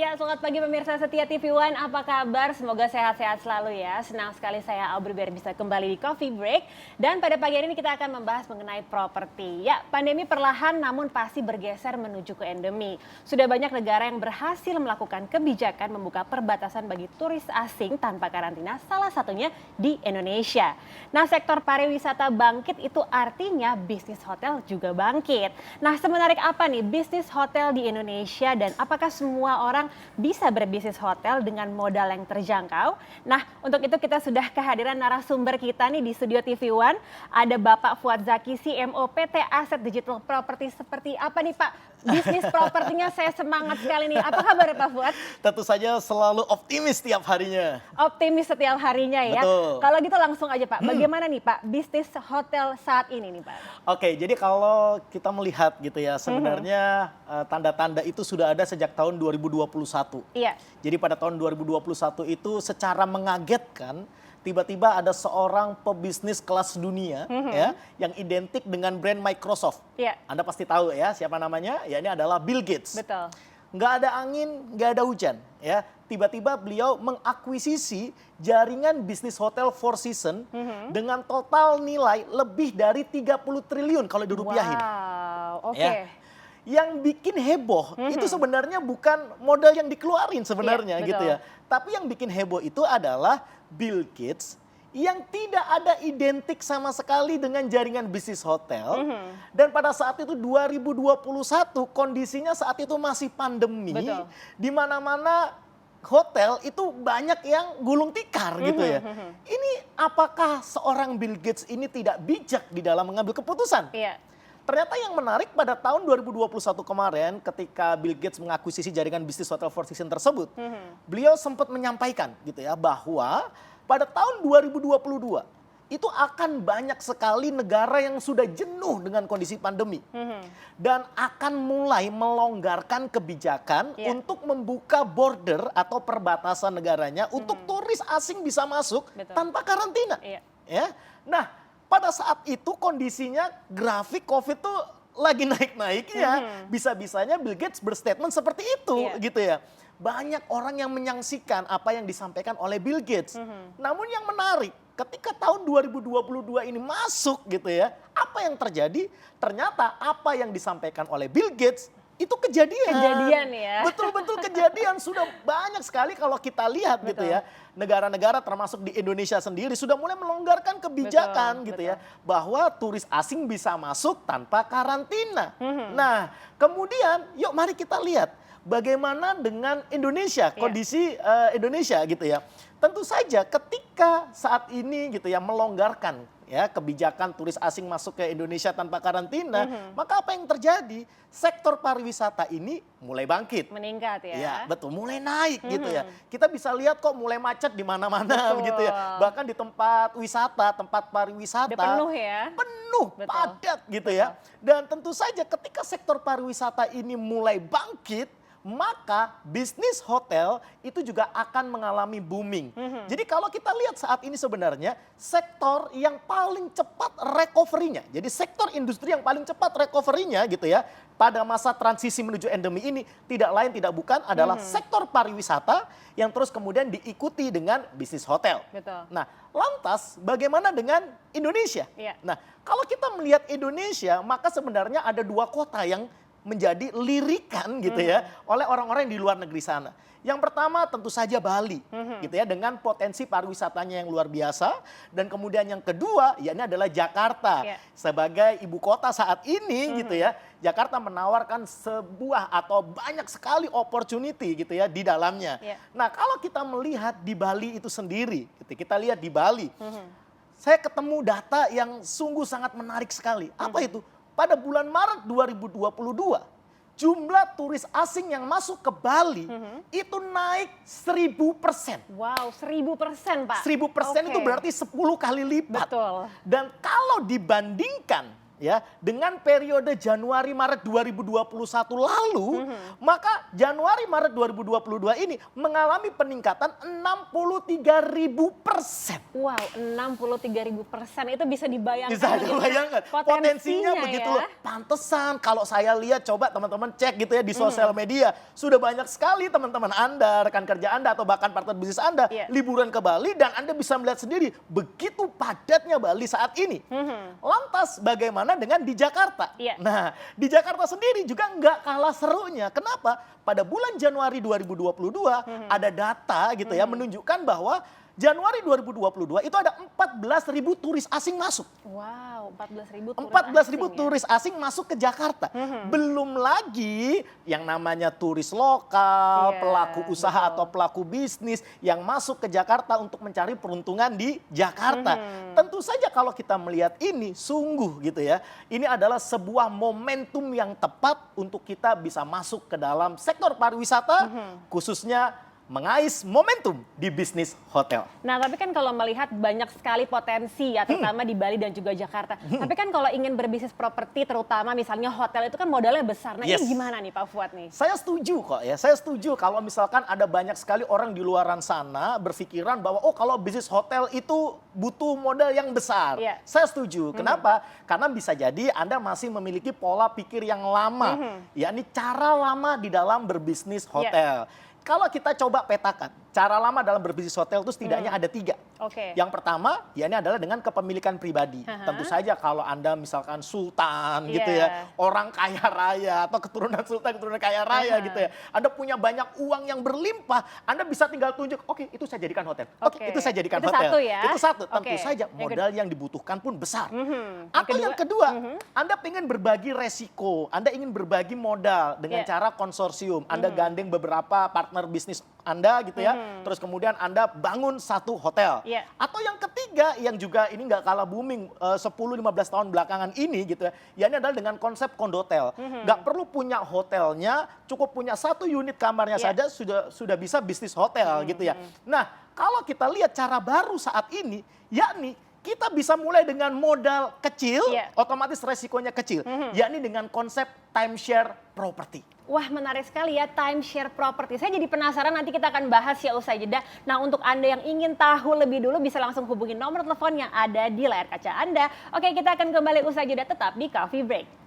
Ya, selamat pagi pemirsa setia TV One. Apa kabar? Semoga sehat-sehat selalu ya. Senang sekali saya Aubrey Bear bisa kembali di Coffee Break. Dan pada pagi hari ini kita akan membahas mengenai properti. Ya, pandemi perlahan namun pasti bergeser menuju ke endemi. Sudah banyak negara yang berhasil melakukan kebijakan membuka perbatasan bagi turis asing tanpa karantina, salah satunya di Indonesia. Nah, sektor pariwisata bangkit itu artinya bisnis hotel juga bangkit. Nah, semenarik apa nih bisnis hotel di Indonesia dan apakah semua orang bisa berbisnis hotel dengan modal yang terjangkau? Nah, untuk itu kita sudah kehadiran narasumber kita nih di studio TV One. Ada Bapak Fuad Zaki, CMO PT Aset Digital Property. Seperti apa nih Pak? Bisnis propertinya saya semangat sekali nih. Apa kabar Pak Fuad? Tentu saja selalu optimis setiap harinya. Optimis setiap harinya ya. Betul. Kalau gitu langsung aja Pak, bagaimana nih Pak bisnis hotel saat ini nih Pak? Oke, jadi kalau kita melihat gitu ya, sebenarnya tanda-tanda itu sudah ada sejak tahun 2021. Iya. Jadi pada tahun 2021 itu secara mengagetkan, tiba-tiba ada seorang pebisnis kelas dunia ya yang identik dengan brand Microsoft. Iya. Anda pasti tahu ya siapa namanya? Ya, ini adalah Bill Gates. Betul. Nggak ada angin, nggak ada hujan ya. Tiba-tiba beliau mengakuisisi jaringan bisnis hotel Four Seasons dengan total nilai lebih dari 30 triliun kalau dirupiahin. Wow, oke. Ya. Yang bikin heboh itu sebenarnya bukan modal yang dikeluarin sebenarnya Iya, gitu betul. ya. Tapi yang bikin heboh itu adalah Bill Gates yang tidak ada identik sama sekali dengan jaringan bisnis hotel. Dan pada saat itu 2021 kondisinya saat itu masih pandemi. Betul. Di mana-mana hotel itu banyak yang gulung tikar gitu ya. Ini apakah seorang Bill Gates ini tidak bijak di dalam mengambil keputusan? Iya. Ternyata yang menarik pada tahun 2021 kemarin ketika Bill Gates mengakuisisi jaringan bisnis hotel Four Seasons tersebut, beliau sempat menyampaikan gitu ya bahwa pada tahun 2022 itu akan banyak sekali negara yang sudah jenuh dengan kondisi pandemi dan akan mulai melonggarkan kebijakan untuk membuka border atau perbatasan negaranya untuk turis asing bisa masuk Betul. tanpa karantina. Iya. Ya. Nah, pada saat itu kondisinya grafik COVID tuh lagi naik-naiknya. Bisa-bisanya Bill Gates berstatement seperti itu gitu ya. Banyak orang yang menyaksikan apa yang disampaikan oleh Bill Gates. Namun yang menarik, ketika tahun 2022 ini masuk gitu ya, apa yang terjadi? Ternyata apa yang disampaikan oleh Bill Gates itu kejadian. Kejadian ya. Betul-betul kejadian. Sudah banyak sekali kalau kita lihat gitu ya. Negara-negara termasuk di Indonesia sendiri sudah mulai melonggarkan kebijakan gitu ya. Bahwa turis asing bisa masuk tanpa karantina. Nah kemudian yuk mari kita lihat bagaimana dengan Indonesia, kondisi Indonesia gitu ya. Tentu saja ketika saat ini gitu ya melonggarkan ya kebijakan turis asing masuk ke Indonesia tanpa karantina, maka apa yang terjadi? Sektor pariwisata ini mulai bangkit. Meningkat ya. Ya, betul, mulai naik gitu ya. Kita bisa lihat kok mulai macet di mana-mana begitu ya. Bahkan di tempat wisata, tempat pariwisata. Udah penuh ya. Penuh, Betul. padat gitu ya. Dan tentu saja ketika sektor pariwisata ini mulai bangkit, maka bisnis hotel itu juga akan mengalami booming. Jadi kalau kita lihat saat ini sebenarnya sektor yang paling cepat recovery-nya. Jadi sektor industri yang paling cepat recovery-nya gitu ya. Pada masa transisi menuju endemi ini tidak lain tidak bukan adalah sektor pariwisata yang terus kemudian diikuti dengan bisnis hotel. Betul. Nah, lantas bagaimana dengan Indonesia? Iya. Nah, kalau kita melihat Indonesia, maka sebenarnya ada dua kota yang menjadi lirikan gitu ya oleh orang-orang yang di luar negeri sana. Yang pertama tentu saja Bali gitu ya dengan potensi pariwisatanya yang luar biasa, dan kemudian yang kedua ya ini adalah Jakarta sebagai ibu kota saat ini gitu ya. Jakarta menawarkan sebuah atau banyak sekali opportunity gitu ya di dalamnya. Nah, kalau kita melihat di Bali itu sendiri, gitu, kita lihat di Bali. Saya ketemu data yang sungguh sangat menarik sekali. Apa itu? Pada bulan Maret 2022, jumlah turis asing yang masuk ke Bali itu naik 1000%. Wow, 1000% Pak. 1000% itu berarti 10 kali lipat. Betul. Dan kalau dibandingkan ya dengan periode Januari Maret 2021 lalu, maka Januari Maret 2022 ini mengalami peningkatan 63.000%. Wow, 63.000%, itu bisa dibayangkan. Bisa dibayangkan, potensinya begitu ya. loh. Pantesan kalau saya lihat, coba teman-teman cek gitu ya di sosial media, sudah banyak sekali teman-teman Anda, rekan kerja Anda atau bahkan partner bisnis Anda liburan ke Bali, dan Anda bisa melihat sendiri begitu padatnya Bali saat ini. Lantas bagaimana dengan di Jakarta? Nah, di Jakarta sendiri juga nggak kalah serunya. Kenapa? Pada bulan Januari 2022 ada data gitu ya menunjukkan bahwa Januari 2022 itu ada 14.000 turis asing masuk. Wow, 14.000 turis 14.000 asing, turis asing masuk ke Jakarta. Belum lagi yang namanya turis lokal, pelaku usaha atau pelaku bisnis yang masuk ke Jakarta untuk mencari peruntungan di Jakarta. Tentu saja kalau kita melihat ini sungguh gitu ya, ini adalah sebuah momentum yang tepat untuk kita bisa masuk ke dalam sektor pariwisata, khususnya mengais momentum di bisnis hotel. Nah, tapi kan kalau melihat banyak sekali potensi ya, terutama di Bali dan juga Jakarta. Tapi kan kalau ingin berbisnis properti, terutama misalnya hotel, itu kan modalnya besar. Nah, ini gimana nih Pak Fuad nih? Saya setuju kok ya, saya setuju kalau misalkan ada banyak sekali orang di luaran sana berpikiran bahwa oh kalau bisnis hotel itu butuh modal yang besar. Saya setuju. Kenapa? Karena bisa jadi Anda masih memiliki pola pikir yang lama, yakni cara lama di dalam berbisnis hotel. Kalau kita coba petakan, cara lama dalam berbisnis hotel itu setidaknya ada 3. Yang pertama, ya ini adalah dengan kepemilikan pribadi. Tentu saja kalau Anda misalkan sultan gitu ya, orang kaya raya atau keturunan sultan, keturunan kaya raya gitu ya. Anda punya banyak uang yang berlimpah, Anda bisa tinggal tunjuk, oke itu saya jadikan hotel. Oke, itu saya jadikan hotel. Satu ya? Itu satu, tentu saja modal yang dibutuhkan pun besar. Atau yang kedua, Anda ingin berbagi resiko, Anda ingin berbagi modal dengan cara konsorsium. Anda gandeng beberapa partner bisnis Anda gitu ya, terus kemudian Anda bangun satu hotel. Atau yang ketiga yang juga ini nggak kalah booming 10-15 tahun belakangan ini gitu ya, ini adalah dengan konsep kondotel. Nggak perlu punya hotelnya, cukup punya satu unit kamarnya saja sudah bisa bisnis hotel gitu ya. Nah, kalau kita lihat cara baru saat ini, yakni kita bisa mulai dengan modal kecil, otomatis resikonya kecil, yakni dengan konsep timeshare property. Wah, menarik sekali ya, timeshare property. Saya jadi penasaran, nanti kita akan bahas ya usai jeda. Nah, untuk Anda yang ingin tahu lebih dulu bisa langsung hubungi nomor telepon yang ada di layar kaca Anda. Oke, kita akan kembali usai jeda, tetap di Coffee Break.